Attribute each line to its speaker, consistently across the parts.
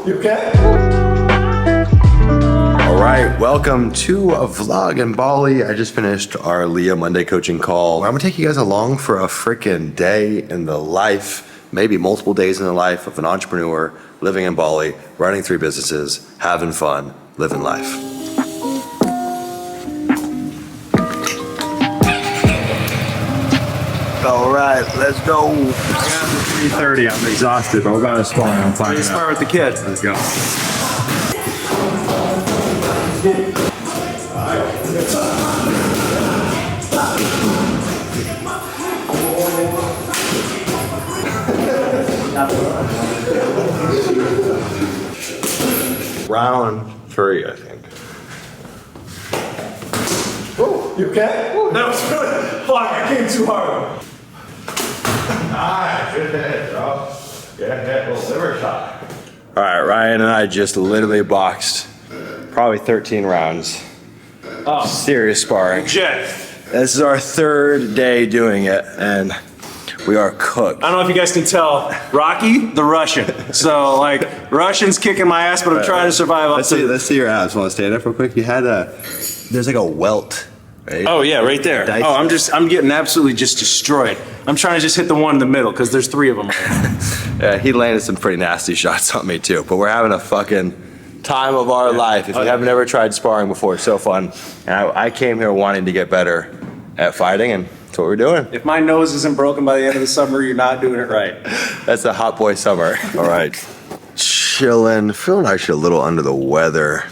Speaker 1: You okay?
Speaker 2: All right, welcome to a vlog in Bali. I just finished our Leah Monday coaching call. I'm gonna take you guys along for a freaking day in the life, maybe multiple days in the life of an entrepreneur living in Bali, running 3 businesses, having fun, living life. All right, let's go.
Speaker 3: I got to 3:30. I'm exhausted, but we're about to spar. I'm fine.
Speaker 1: Let's spar with the kids.
Speaker 3: Let's go.
Speaker 2: Round 3, I think.
Speaker 1: Oh, you okay? That was really, fuck, I came too hard.
Speaker 2: Nice, good hit, bro. Good hit, little liver shot. All right, Ryan and I just literally boxed probably 13 rounds.
Speaker 1: Oh,
Speaker 2: serious sparring.
Speaker 1: Jet.
Speaker 2: This is our 3rd day doing it, and we are cooked.
Speaker 1: I don't know if you guys can tell, Rocky, the Russian. So, like, Russian's kicking my ass, but I'm trying to survive up to...
Speaker 2: Let's see your abs. Want to stand up real quick? You had there's like a welt, right?
Speaker 1: Oh, yeah, right there.
Speaker 2: Dice.
Speaker 1: Oh, I'm getting absolutely just destroyed. I'm trying to just hit the one in the middle, because there's 3 of them.
Speaker 2: Yeah, he landed some pretty nasty shots on me too, but we're having a fucking time of our life. If you haven't ever tried sparring before, it's so fun. And I came here wanting to get better at fighting, and that's what we're doing.
Speaker 1: If my nose isn't broken by the end of the summer, you're not doing it right.
Speaker 2: That's the hot boy summer. All right. Chilling, feeling actually a little under the weather.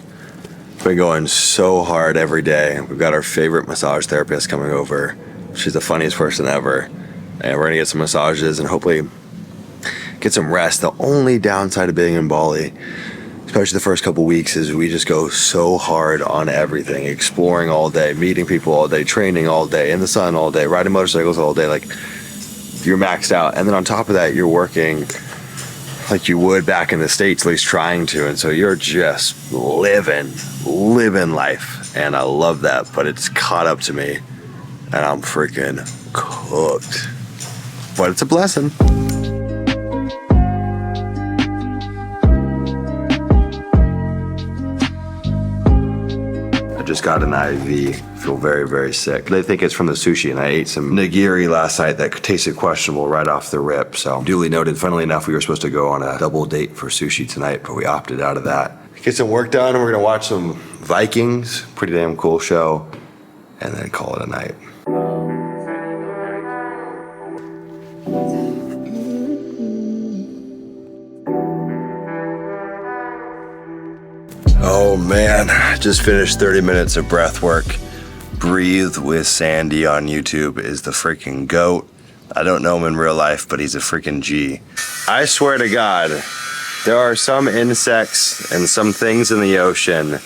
Speaker 2: Been going so hard every day. We've got our favorite massage therapist coming over. She's the funniest person ever. And we're gonna get some massages and hopefully get some rest. The only downside of being in Bali, especially the first couple weeks, is we just go so hard on everything. Exploring all day, meeting people all day, training all day, in the sun all day, riding motorcycles all day. Like, you're maxed out. And then on top of that, you're working like you would back in the States, at least trying to. And so you're just living life. And I love that, but it's caught up to me and I'm freaking cooked. But it's a blessing. I just got an IV. Feel very, very sick. They think it's from the sushi, and I ate some nigiri last night that tasted questionable right off the rip. So duly noted. Funnily enough, we were supposed to go on a double date for sushi tonight, but we opted out of that. Get some work done, and we're gonna watch some Vikings. Pretty damn cool show, and then call it a night. Oh man, just finished 30 minutes of breath work. Breathe with Sandy on YouTube is the freaking GOAT. I don't know him in real life, but he's a freaking G. I swear to God, there are some insects and some things in the ocean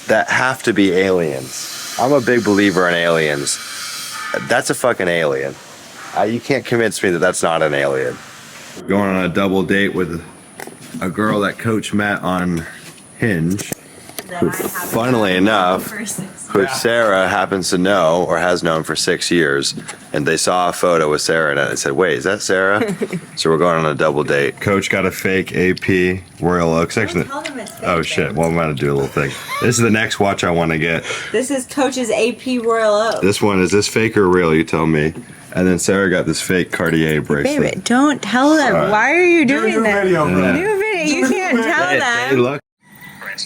Speaker 2: that have to be aliens. I'm a big believer in aliens. That's a fucking alien. You can't convince me that that's not an alien. We're going on a double date with a girl that Coach met on Hinge, who, funnily enough, who Sarah happens to know or has known for 6 years, and they saw a photo with Sarah and they said, wait, is that Sarah? So we're going on a double date. Coach got a fake AP Royal Oak section. Oh shit, well I'm gonna do a little thing. This is the next watch I want to get.
Speaker 4: This is Coach's AP Royal Oak.
Speaker 2: This one, is this fake or real? You tell me. And then Sarah got this fake Cartier bracelet.
Speaker 4: Baby, don't tell them.
Speaker 2: Right.
Speaker 4: Why are you doing that?
Speaker 1: video, bro.
Speaker 4: New video. You can't tell
Speaker 2: Hey,
Speaker 4: them.
Speaker 2: look.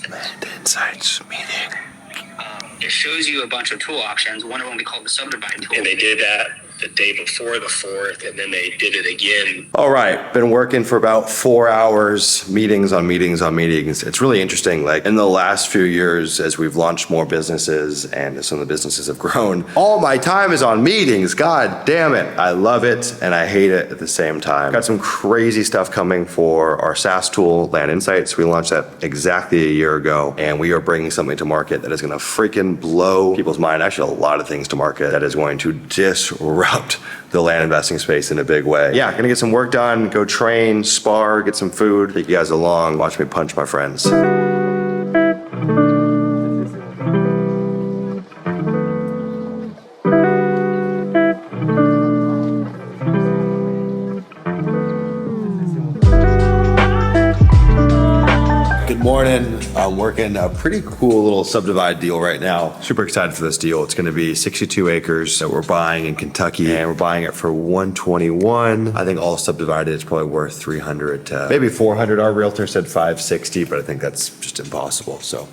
Speaker 2: The Insights meeting.
Speaker 5: It shows you a bunch of tool options. One of them we call the subdivide tool.
Speaker 6: And they did that the day before the 4th, and then they did it again.
Speaker 2: All right, been working for about 4 hours, meetings on meetings on meetings. It's really interesting. Like in the last few years, as we've launched more businesses and some of the businesses have grown, all my time is on meetings. God damn it. I love it and I hate it at the same time. Got some crazy stuff coming for our SaaS tool, Land Insights. We launched that exactly a year ago, and we are bringing something to market that is gonna freaking blow people's mind. Actually, a lot of things to market that is going to disrupt the land investing space in a big way. Yeah, gonna get some work done, go train, spar, get some food, take you guys along, watch me punch my friends. Morning. I'm working a pretty cool little subdivide deal right now. Super excited for this deal. It's going to be 62 acres that we're buying in Kentucky, and we're buying it for 121. I think all subdivided it's probably worth 300 to maybe 400. Our realtor said 560, but I think that's just impossible. So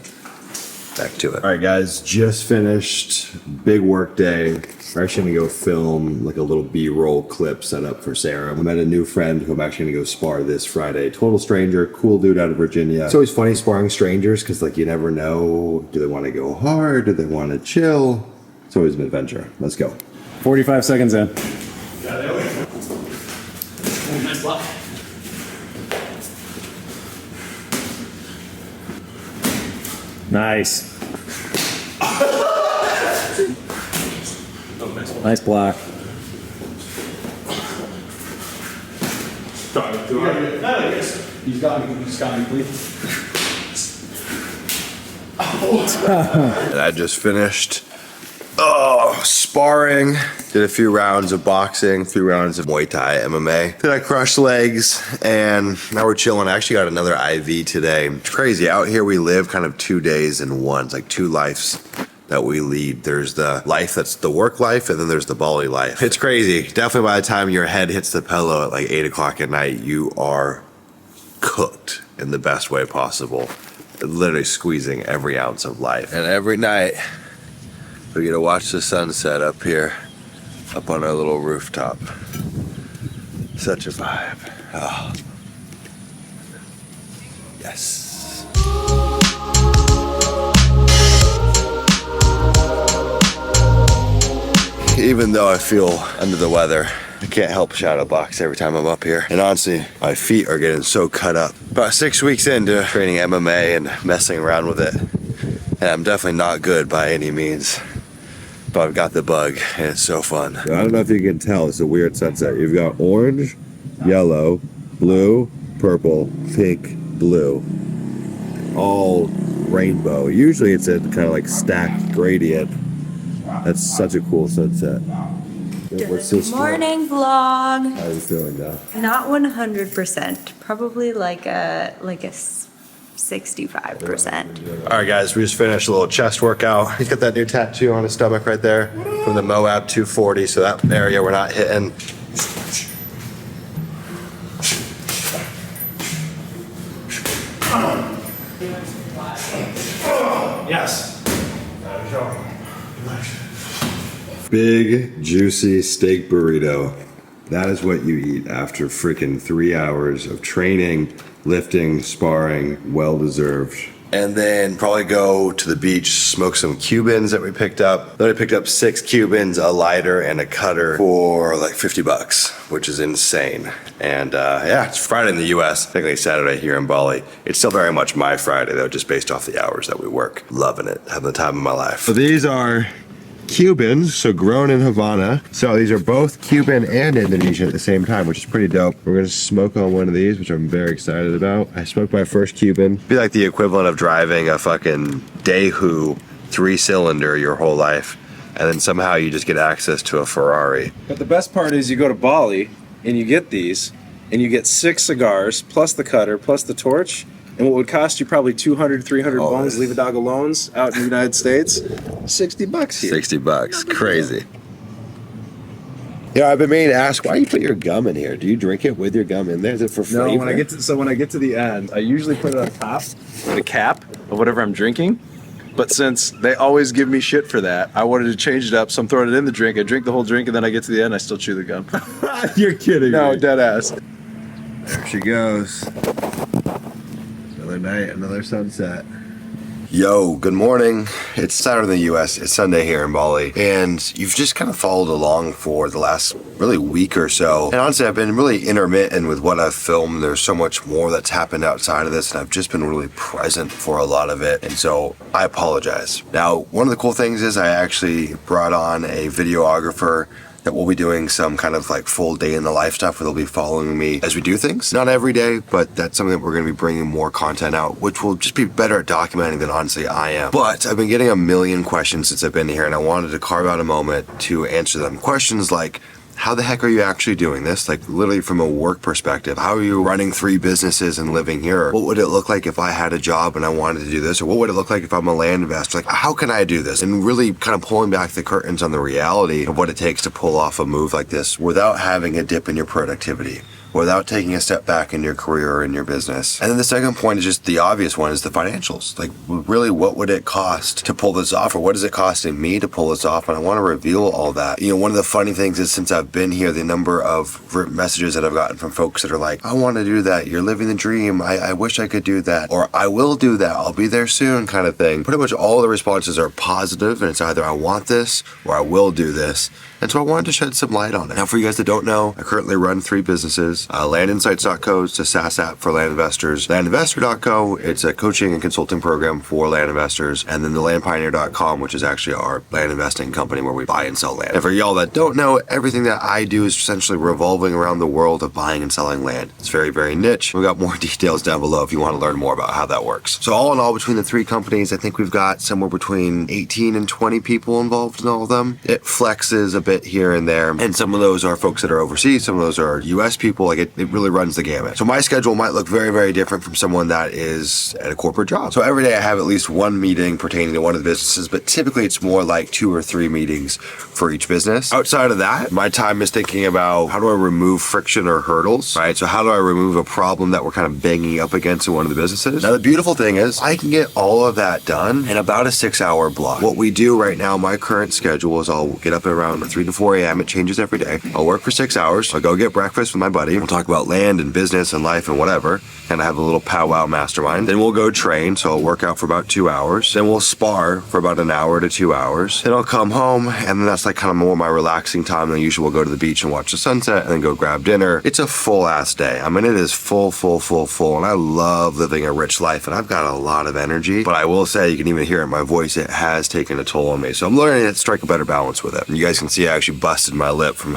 Speaker 2: back to it. All right, guys, just finished. Big work day. We're actually gonna go film like a little B-roll clip set up for Sarah. We met a new friend who I'm actually gonna go spar this Friday. Total stranger, cool dude out of Virginia. It's always funny sparring strangers because like you never know, do they want to go hard? Do they want to chill? It's always an adventure. Let's go.
Speaker 1: 45 seconds in. Nice. Nice block.
Speaker 3: He's got me, please.
Speaker 2: And I just finished sparring. Did a few rounds of boxing, 3 rounds of Muay Thai MMA. Then I crushed legs, and now we're chilling. I actually got another IV today. It's crazy. Out here we live kind of 2 days in one. It's like 2 lives that we lead. There's the life that's the work life, and then there's the Bali life. It's crazy. Definitely by the time your head hits the pillow at like 8 o'clock at night, you are cooked in the best way possible. Literally squeezing every ounce of life. And every night, we get to watch the sunset up here, up on our little rooftop. Such a vibe. Oh. Yes. Even though I feel under the weather, I can't help shadow box every time I'm up here. And honestly, my feet are getting so cut up. About 6 weeks into training MMA and messing around with it. And I'm definitely not good by any means. But I've got the bug, and it's so fun. I don't know if you can tell, it's a weird sunset. You've got orange, yellow, blue, purple, pink, blue. All rainbow. Usually it's a kind of like stacked gradient. That's such a cool sunset. What's this?
Speaker 4: Morning vlog.
Speaker 2: How are you feeling now?
Speaker 4: Not 100%. Probably like a 65%.
Speaker 2: All right, guys, we just finished a little chest workout. He's got that new tattoo on his stomach right there from the Moab 240, so that area we're not hitting.
Speaker 1: Yes.
Speaker 2: Big, juicy steak burrito. That is what you eat after freaking 3 hours of training, lifting, sparring, well deserved. And then probably go to the beach, smoke some Cubans that we picked up. Then I picked up 6 Cubans, a lighter, and a cutter for like $50, which is insane. And yeah, it's Friday in the US, technically Saturday here in Bali. It's still very much my Friday though, just based off the hours that we work. Loving it, having the time of my life. So these are Cubans, so grown in Havana. So these are both Cuban and Indonesian at the same time, which is pretty dope. We're gonna smoke on one of these, which I'm very excited about. I smoked my first Cuban. Be like the equivalent of driving a fucking Daewoo 3-cylinder your whole life, and then somehow you just get access to a Ferrari.
Speaker 1: But the best part is you go to Bali and you get these, and you get 6 cigars, plus the cutter, plus the torch, and what would cost you probably 200, 300 bones, leave a dog alones out in the United States, $60 here.
Speaker 2: $60, crazy. Yeah, I've been meaning to ask, why do you put your gum in here? Do you drink it with your gum in there? Is it for flavor?
Speaker 1: No, when I get to the end, I usually put it on top with a cap of whatever I'm drinking. But since they always give me shit for that, I wanted to change it up, so I'm throwing it in the drink. I drink the whole drink, and then I get to the end, I still chew the gum.
Speaker 2: You're kidding
Speaker 1: No,
Speaker 2: me.
Speaker 1: dead ass.
Speaker 2: There she goes. Another night, another sunset. Yo, good morning. It's Saturday in the US, it's Sunday here in Bali, and you've just kind of followed along for the last really week or so. And honestly, I've been really intermittent with what I've filmed. There's so much more that's happened outside of this, and I've just been really present for a lot of it, and so I apologize. Now, one of the cool things is I actually brought on a videographer that we'll be doing some kind of like full day in the life stuff where they'll be following me as we do things. Not every day, but that's something that we're going to be bringing more content out, which will just be better at documenting than honestly I am. But I've been getting a million questions since I've been here, and I wanted to carve out a moment to answer them. Questions like, how the heck are you actually doing this? Like literally from a work perspective, how are you running 3 businesses and living here? What would it look like if I had a job and I wanted to do this? Or what would it look like if I'm a land investor? Like, how can I do this? And really kind of pulling back the curtains on the reality of what it takes to pull off a move like this without having a dip in your productivity, without taking a step back in your career or in your business. And then the second point is just the obvious one, is the financials. Like really, what would it cost to pull this off, or what is it costing me to pull this off? And I want to reveal all that. You know, one of the funny things is since I've been here, the number of messages that I've gotten from folks that are like, I want to do that. You're living the dream. I wish I could do that. Or I will do that. I'll be there soon kind of thing. Pretty much all the responses are positive, and it's either I want this or I will do this. And so I wanted to shed some light on it. Now, for you guys that don't know, I currently run 3 businesses. Landinsights.co is a SaaS app for land investors. Landinvestor.co, it's a coaching and consulting program for land investors. And then the landpioneer.com, which is actually our land investing company where we buy and sell land. And for y'all that don't know, everything that I do is essentially revolving around the world of buying and selling land. It's very, very niche. We've got more details down below if you want to learn more about how that works. So all in all, between the 3 companies, I think we've got somewhere between 18 and 20 people involved in all of them. It flexes a bit here and there, and some of those are folks that are overseas, some of those are US people. Like it really runs the gamut. So my schedule might look very, very different from someone that is at a corporate job. So every day I have at least 1 meeting pertaining to one of the businesses, but typically it's more like 2 or 3 meetings for each business. Outside of that, my time is thinking about how do I remove friction or hurdles, right? So how do I remove a problem that we're kind of banging up against in one of the businesses? Now the beautiful thing is I can get all of that done in about a 6-hour block. What we do right now, my current schedule is I'll get up at around 3 to 4 a.m. It changes every day. I'll work for 6 hours. I'll go get breakfast with my buddy. We'll talk about land and business and life and whatever. And I have a little powwow mastermind. Then we'll go train. So I'll work out for about 2 hours. Then we'll spar for about an hour to 2 hours. Then I'll come home, and then that's like kind of more my relaxing time. Then usually we'll go to the beach and watch the sunset and then go grab dinner. It's a full ass day. I mean, it is full. And I love living a rich life, and I've got a lot of energy. But I will say, you can even hear it in my voice, it has taken a toll on me. So I'm learning to strike a better balance with it. And you guys can see I actually busted my lip from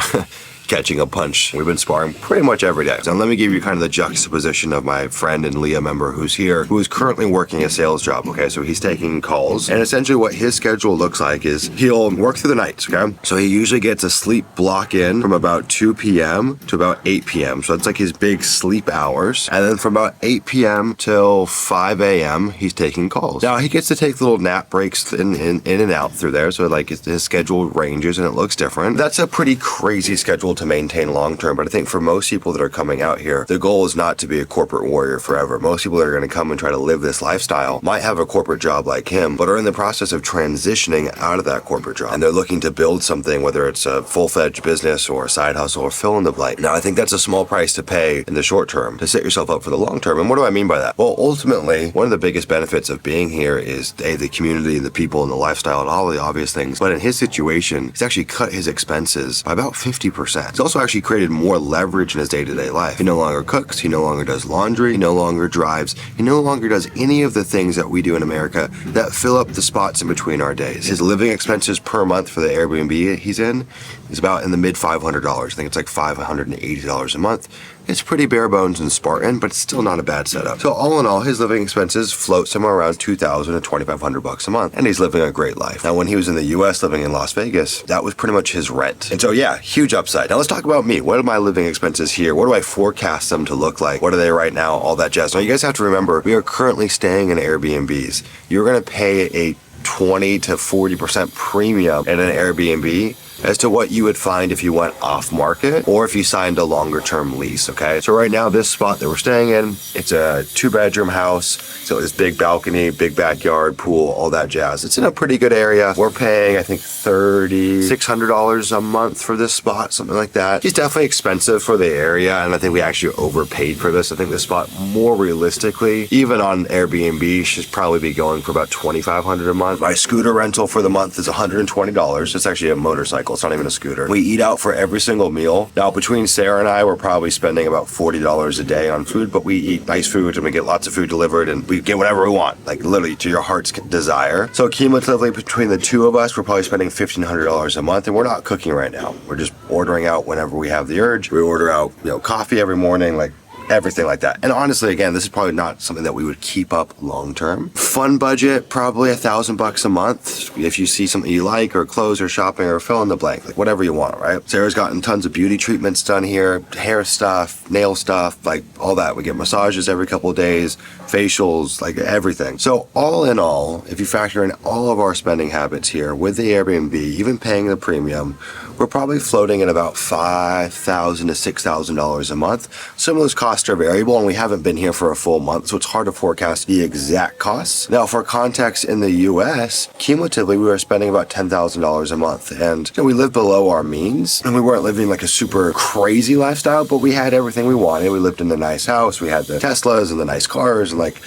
Speaker 2: catching a punch. We've been sparring pretty much every day. So let me give you kind of the juxtaposition of my friend and Leah member who's here, who is currently working a sales job. Okay, so he's taking calls, and essentially what his schedule looks like is he'll work through the nights. Okay, so he usually gets a sleep block in from about 2 p.m. to about 8 p.m. So it's like his big sleep hours, and then from about 8 p.m. till 5 a.m. he's taking calls. Now he gets to take little nap breaks in and out through there, so like his schedule ranges and it looks different. That's a pretty crazy schedule to maintain long term, but I think for most people that are coming out here, the goal is not to be a corporate warrior forever. Most people that are going to come and try to live this lifestyle might have a corporate job like him, but are in the process of transitioning out of that corporate job, and they're looking to build something, whether it's a full-fledged business or a side hustle or fill in the blank. Now I think that's a small price to pay in the short term to set yourself up for the long term. And what do I mean by that? Well, ultimately, one of the biggest benefits of being here is the community, the people, and the lifestyle, and all of the obvious things. But in his situation, he's actually cut his expenses by about 50%. He's also actually created more leverage in his day-to-day life. He no longer cooks, he no longer does laundry, he no longer drives, he no longer does any of the things that we do in America that fill up the spots in between our days. His living expenses per month for the Airbnb he's in is about in the mid $500. I think it's like $580 a month. It's pretty bare bones and Spartan, but it's still not a bad setup. So all in all, his living expenses float somewhere around $2,000 to $2,500 a month, and he's living a great life. Now, when he was in the US living in Las Vegas, that was pretty much his rent. And so yeah, huge upside. Now let's talk about me. What are my living expenses here? What do I forecast them to look like? What are they right now? All that jazz. Now you guys have to remember, we are currently staying in Airbnbs. You're gonna pay a 20 to 40% premium at an Airbnb as to what you would find if you went off market or if you signed a longer term lease. Okay, so right now this spot that we're staying in, it's a 2-bedroom house, so it's big balcony, big backyard, pool, all that jazz. It's in a pretty good area. We're paying I think $3,600 a month for this spot, something like that. It's definitely expensive for the area, and I think we actually overpaid for this. I think this spot, more realistically, even on Airbnb, should probably be going for about $2,500 a month. My scooter rental for the month is $120. It's actually a motorcycle. It's not even a scooter. We eat out for every single meal. Now, between Sarah and I, we're probably spending about $40 a day on food, but we eat nice food and we get lots of food delivered and we get whatever we want, like literally to your heart's desire. So cumulatively, between the two of us, we're probably spending $1,500 a month, and we're not cooking right now. We're just ordering out whenever we have the urge. We order out, coffee every morning, like everything like that. And honestly, again, this is probably not something that we would keep up long term. Fun budget, probably $1,000 a month. If you see something you like, or clothes or shopping, or fill in the blank, like whatever you want, right? Sarah's gotten tons of beauty treatments done here, hair stuff, nail stuff, like all that. We get massages every couple of days, facials, like everything. So all in all, if you factor in all of our spending habits here with the Airbnb, even paying the premium, we're probably floating at about $5,000 to $6,000 a month. Some of those costs are variable, and we haven't been here for a full month, so it's hard to forecast the exact costs. Now, for context, in the US, cumulatively, we were spending about $10,000 a month, and we lived below our means, and we weren't living like a super crazy lifestyle, but we had everything we wanted. We lived in a nice house, we had the Teslas and the nice cars, and like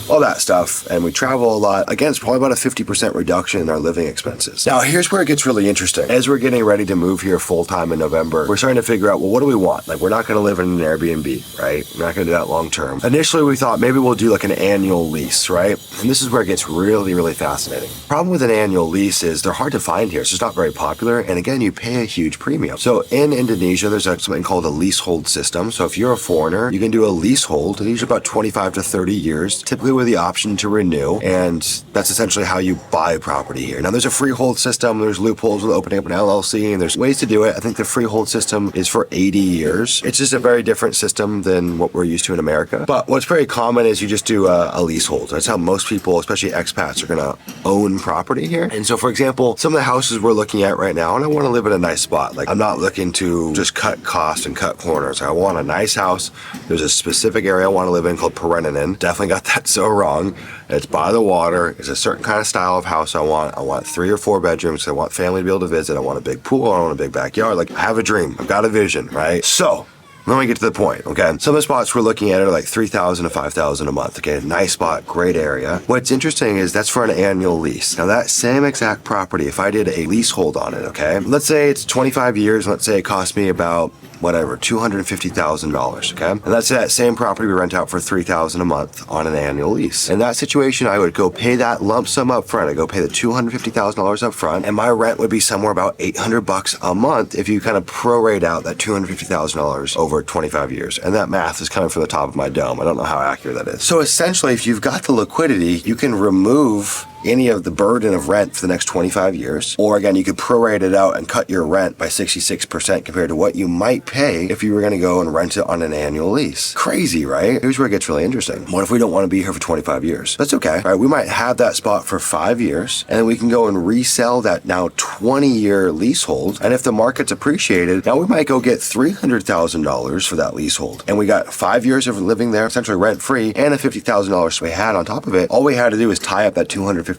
Speaker 2: all that stuff, and we travel a lot. Again, it's probably about a 50% reduction in our living expenses. Now, here's where it gets really interesting. As we're getting ready to move here full-time in November, we're starting to figure out, well, what do we want? Like, we're not going to live in an Airbnb, right? We're not going to do that long-term. Initially, we thought maybe we'll do like an annual lease, right? And this is where it gets really, really fascinating. Problem with an annual lease is they're hard to find here. It's just not very popular. And again, you pay a huge premium. So in Indonesia, there's something called a leasehold system. So if you're a foreigner, you can do a leasehold, usually about 25 to 30 years, typically with the option to renew. And that's essentially how you buy property here. Now, there's a freehold system. There's loopholes with opening up an LLC, and there's ways to do it. I think the freehold system is for 80 years. It's just a very different system than what we're used to in America. But what's very common is you just do a leasehold. That's how most people, especially expats, are going to own property here. And so, for example, some of the houses we're looking at right now, and I want to live in a nice spot. Like, I'm not looking to just cut costs and cut corners. I want a nice house. There's a specific area I want to live in called Perennian. Definitely got that so wrong. It's by the water. It's a certain kind of style of house I want. I want 3 or 4 bedrooms. I want family to be able to visit. I want a big pool. I want a big backyard. Like, I have a dream. I've got a vision, right? So let me get to the point, okay? Some of the spots we're looking at are like $3,000 to $5,000 a month, okay? Nice spot, great area. What's interesting is that's for an annual lease. Now, that same exact property, if I did a leasehold on it, okay? Let's say it's 25 years. Let's say it cost me about whatever, $250,000, okay? And that's that same property we rent out for $3,000 a month on an annual lease. In that situation, I would go pay that lump sum up front. I'd go pay the $250,000 up front, and my rent would be somewhere about $800 a month if you kind of prorate out that $250,000 over 25 years. And that math is coming from the top of my dome. I don't know how accurate that is. So essentially, if you've got the liquidity, you can remove any of the burden of rent for the next 25 years. Or again, you could prorate it out and cut your rent by 66% compared to what you might pay if you were going to go and rent it on an annual lease. Crazy, right? Here's where it gets really interesting. What if we don't want to be here for 25 years? That's okay, right? We might have that spot for 5 years, and then we can go and resell that now 20-year leasehold. And if the market's appreciated, now we might go get $300,000 for that leasehold. And we got 5 years of living there, essentially rent-free, and a $50,000 we had on top of it. All we had to do is tie up that $250,000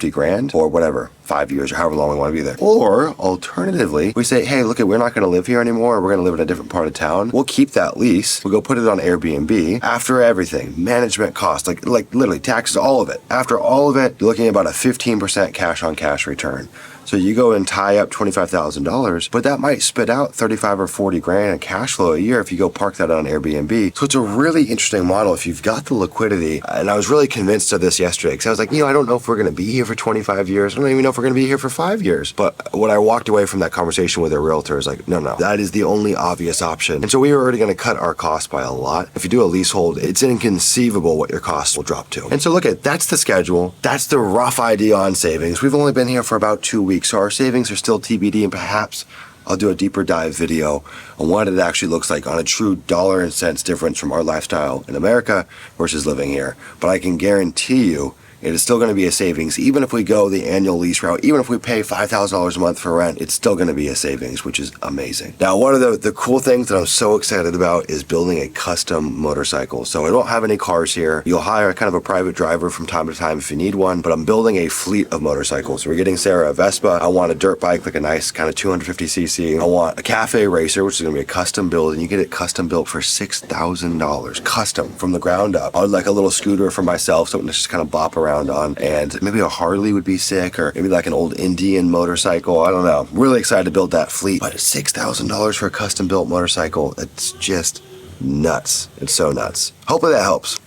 Speaker 2: or whatever, 5 years or however long we want to be there. Or alternatively, we say, hey, look, we're not going to live here anymore. We're going to live in a different part of town. We'll keep that lease. We'll go put it on Airbnb. After everything, management costs, like literally taxes, all of it. After all of it, you're looking at about a 15% cash on cash return. So you go and tie up $25,000, but that might spit out 35 or 40 grand in cash flow a year if you go park that on Airbnb. So it's a really interesting model if you've got the liquidity. And I was really convinced of this yesterday because I was like, I don't know if we're going to be here for 25 years. I don't even know if we're going to be here for 5 years. But when I walked away from that conversation with a realtor, is like, no, that is the only obvious option. And so we were already going to cut our costs by a lot. If you do a leasehold, it's inconceivable what your costs will drop to. And so look that's the schedule. That's the rough idea on savings. We've only been here for about 2 weeks. So our savings are still TBD, and perhaps I'll do a deeper dive video on what it actually looks like on a true dollar and cents difference from our lifestyle in America versus living here. But I can guarantee you it is still going to be a savings. Even if we go the annual lease route, even if we pay $5,000 a month for rent, it's still going to be a savings, which is amazing. Now, one of the cool things that I'm so excited about is building a custom motorcycle. So I don't have any cars here. You'll hire kind of a private driver from time to time if you need one, but I'm building a fleet of motorcycles. So we're getting Sarah a Vespa. I want a dirt bike, like a nice kind of 250cc. I want a cafe racer, which is going to be a custom build, and you get it custom built for $6,000. Custom from the ground up. I would like a little scooter for myself, something to just kind of bop around on, and maybe a Harley would be sick, or maybe like an old Indian motorcycle. I don't know. Really excited to build that fleet, but it's $6,000 for a custom built motorcycle. It's just nuts. It's so nuts. Hopefully that helps.